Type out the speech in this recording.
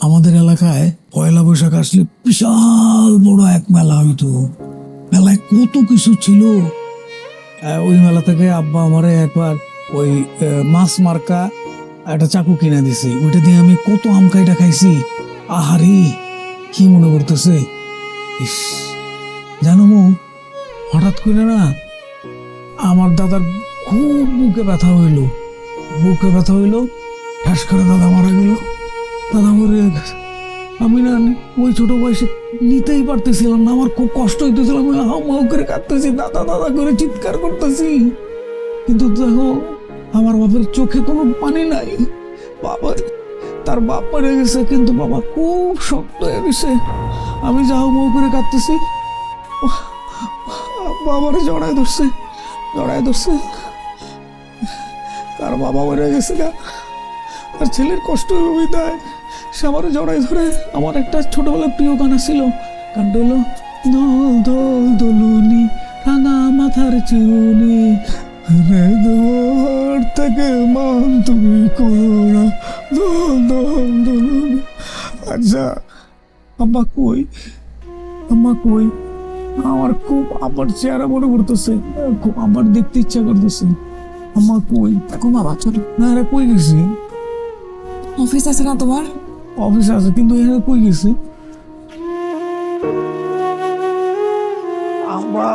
আমাদের এলাকায় পয়লা বৈশাখ আসলে বিশাল বড় এক মেলা হইতো। মেলায় কত কিছু ছিল। ওই মেলা থেকে আব্বা আমারে একবার ওই মাছ মার্কা একটা চাকু কিনে দিছে। ওইটা দিয়ে আমি কত আম কাইটা খাইছি। আহারে, কি মনে করতেছে। ইস, জানো মো, হঠাৎ করে না আমার দাদার খুব বুকে ব্যথা হইলো। ঠাস করে দাদা মারা গেল। দাদা মরে গেছে। আমি না ওই ছোট বয়সে নিতেই পারতেছিলাম না। আমার খুব কষ্ট হইতেছিল। আমি হাউ মাউ করে কাঁদতেছি, দাদা দাদা করে চিৎকার করতেছি। কিন্তু দেখো, আমার বাবার চোখে কোনো পানি নাই। বাবা, তার বাপ মরে গেছে, কিন্তু বাবা খুব শক্ত হয়ে গেছে। আমি যা হাউ মাউ করে কাঁদতেছি, বাবারে জড়ায় ধরছে। তার বাবা মরে গেছে গা। আর ছেলের কষ্ট হইবে তাই সে আমারও জড়াই ধরে। আমার একটা ছোটবেলার প্রিয় গান ছিল, গানটা হলো দোল দোল দোলনি রাঙা মাথার চিরুনি থেকে মান তুমি করোনা দোল দোল দোলনি। আচ্ছা, আম্মা কই? আমার খুব আবার চেহারা মনে করতেছে, খুব আবার দেখতে ইচ্ছা করতেছে। আম্মা কই? ঘুমাবা চলো। না, এরা কই গেছি? অফিস আছে না তোমার? অফিসে আছে, কিন্তু এখানে কই গেছে? আম্মা